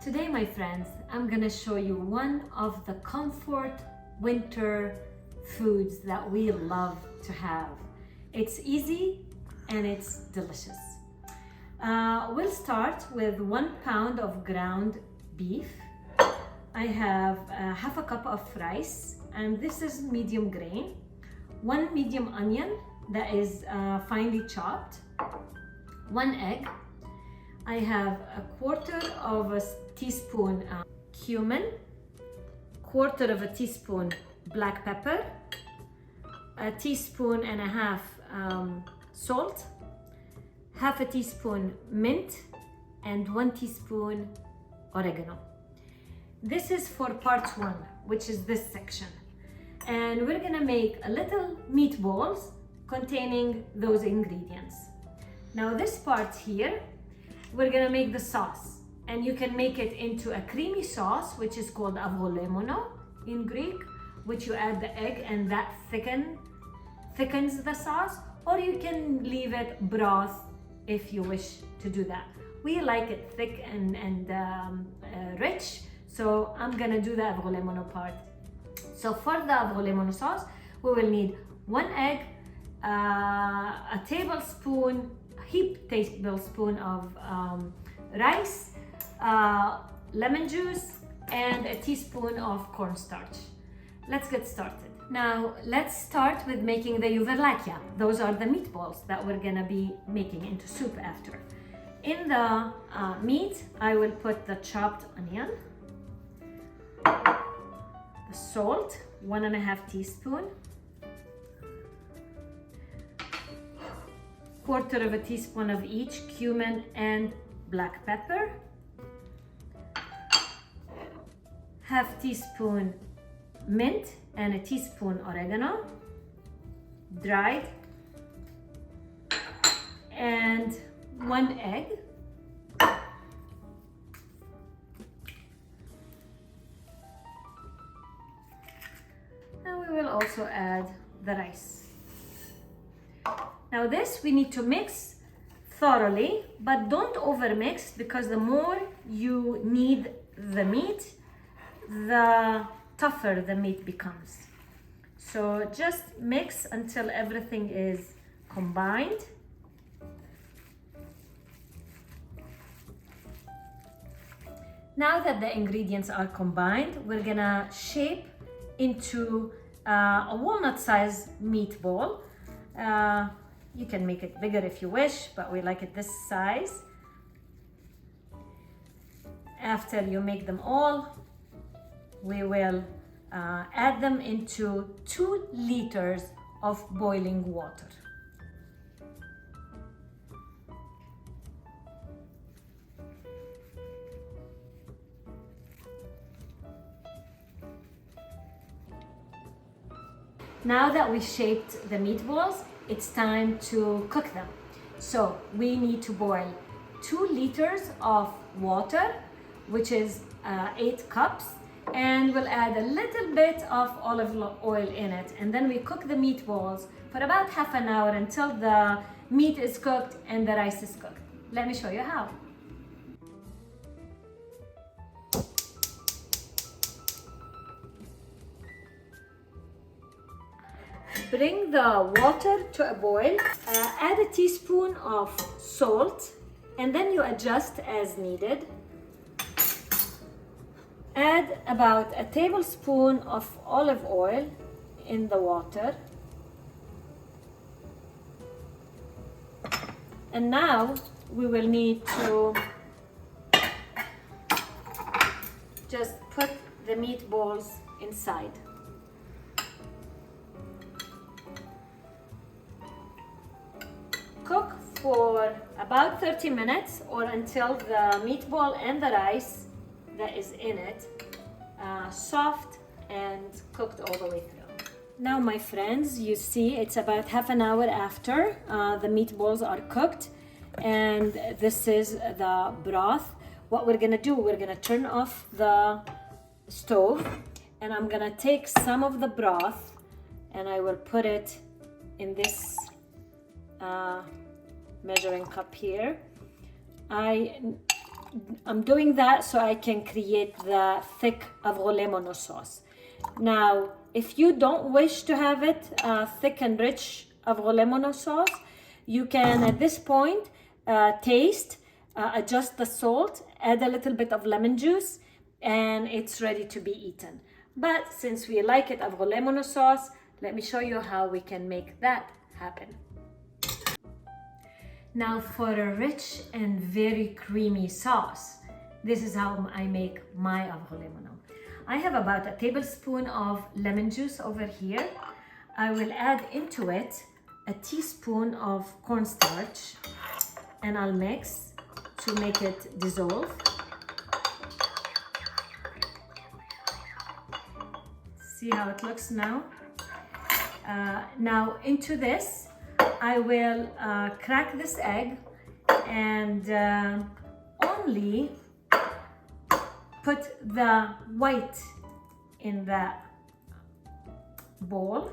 Today, my friends, I'm gonna show you one of the comfort winter foods that we love to have. It's easy and it's delicious. We'll start with 1 pound of ground beef. I have half a cup of rice, and this is medium grain. 1 medium onion that is finely chopped. 1 egg. I have a quarter of a teaspoon cumin, quarter of a teaspoon black pepper, a teaspoon and a half salt, half a teaspoon mint, and 1 teaspoon oregano. This is for part 1, which is this section. And we're gonna make a little meatballs containing those ingredients. Now this part here, we're gonna make the sauce, and you can make it into a creamy sauce, which is called Avgolemono in Greek, which you add the egg and that thickens the sauce, or you can leave it broth if you wish to do that. We like it thick and rich, so I'm gonna do the Avgolemono part. So for the Avgolemono sauce, we will need 1 egg, a heaped tablespoon of rice, lemon juice, and a teaspoon of cornstarch. Let's get started. Now let's start with making the Youverlakia. Those are the meatballs that we're gonna be making into soup after. In the meat, I will put the chopped onion, the salt, 1.5 teaspoon, quarter of a teaspoon of each cumin and black pepper, half teaspoon mint and a teaspoon oregano, dried, and 1 egg. And we will also add the rice. Now this we need to mix thoroughly, but don't overmix, because the more you knead the meat, the tougher the meat becomes. So just mix until everything is combined. Now that the ingredients are combined, we're gonna shape into a walnut-sized meatball. You can make it bigger if you wish, but we like it this size. After you make them all, we will add them into 2 liters of boiling water. Now that we shaped the meatballs, it's time to cook them. So we need to boil 2 liters of water, which is 8 cups, and we'll add a little bit of olive oil in it. And then we cook the meatballs for about half an hour until the meat is cooked and the rice is cooked. Let me show you how. Bring the water to a boil, add a teaspoon of salt, and then you adjust as needed. Add about a tablespoon of olive oil in the water. And now we will need to just put the meatballs inside. Cook for about 30 minutes or until the meatball and the rice that is in it soft and cooked all the way through. Now my friends, you see it's about half an hour after the meatballs are cooked, and this is the broth. What we're gonna do, we're gonna turn off the stove, and I'm gonna take some of the broth and I will put it in this measuring cup here. I I'm doing that so I can create the thick Avgolemono sauce. Now, if you don't wish to have it thick and rich Avgolemono sauce, you can at this point taste, adjust the salt, add a little bit of lemon juice, and it's ready to be eaten. But since we like it Avgolemono sauce, let me show you how we can make that happen. Now for a rich and very creamy sauce, this is how I make my Avgolemono. I have about a tablespoon of lemon juice over here. I will add into it a teaspoon of cornstarch, and I'll mix to make it dissolve. See how it looks now? Now into this, I will crack this egg and only put the white in that bowl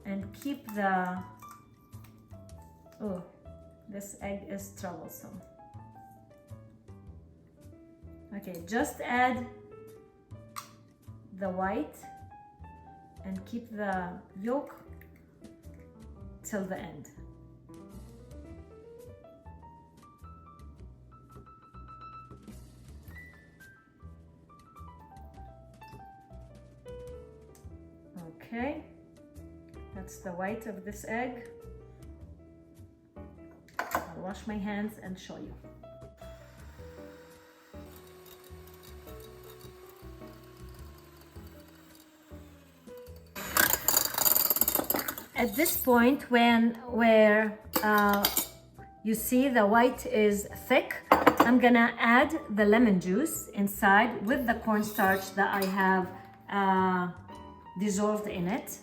and keep the, oh, this egg is troublesome. Okay, just add the white and keep the yolk till the end. Okay, that's the white of this egg. I'll wash my hands and show you. At this point, where you see the white is thick, I'm gonna add the lemon juice inside with the cornstarch that I have dissolved in it,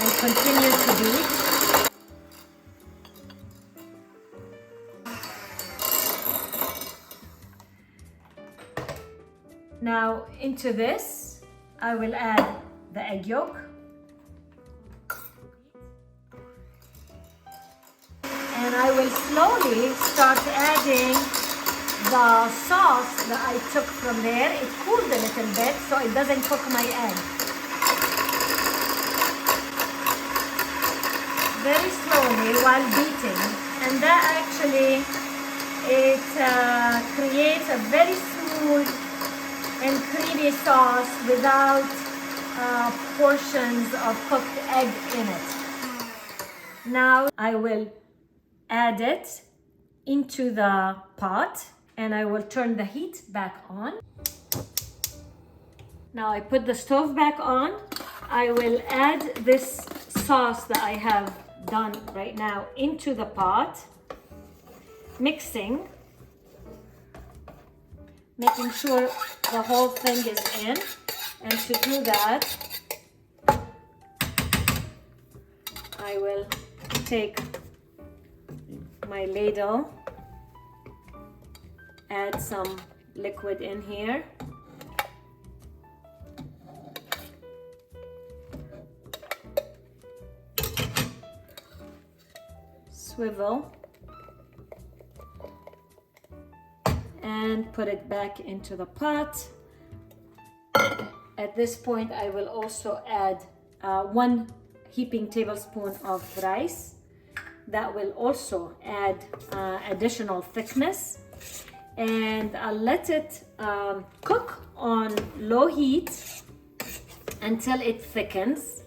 and continue to beat. Now into this, I will add the egg yolk. And I will slowly start adding the sauce that I took from there. It cooled a little bit so it doesn't cook my egg. Very slowly while beating. And that actually, it creates a very smooth and creamy sauce without portions of cooked egg in it. Now I will add it into the pot and I will turn the heat back on. Now I put the stove back on. I will add this sauce that I have done right now into the pot, mixing, making sure the whole thing is in. And to do that, I will take my ladle, add some liquid in here, swivel, and put it back into the pot. At this point, I will also add 1 heaping tablespoon of rice. That will also add additional thickness, and I'll let it cook on low heat until it thickens.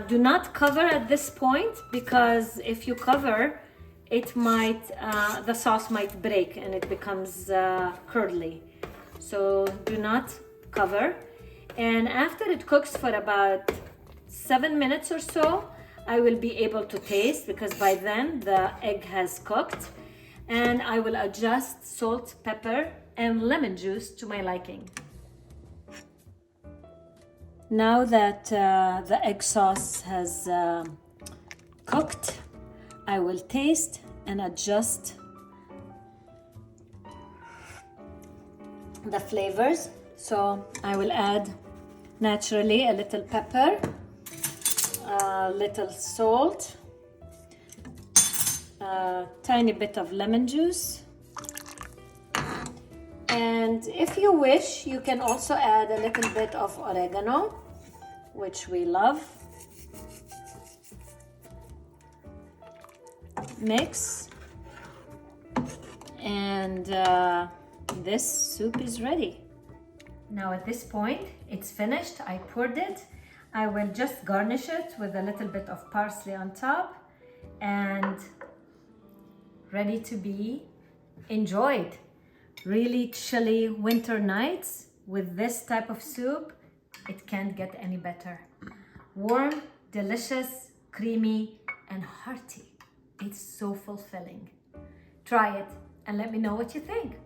Do not cover at this point, because if you cover, it might the sauce might break and it becomes curdly. So do not cover. And after it cooks for about 7 minutes or so, I will be able to taste, because by then the egg has cooked, and I will adjust salt, pepper, and lemon juice to my liking. Now that the egg sauce has cooked, I will taste and adjust the flavors. So I will add naturally a little pepper, a little salt, a tiny bit of lemon juice, And if you wish, you can also add a little bit of oregano, which we love. Mix, and this soup is ready. Now at this point, it's finished. I poured it. I will just garnish it with a little bit of parsley on top, and ready to be enjoyed. Really chilly winter nights with this type of soup, it can't get any better. Warm, delicious, creamy, and hearty. It's so fulfilling. Try it and let me know what you think.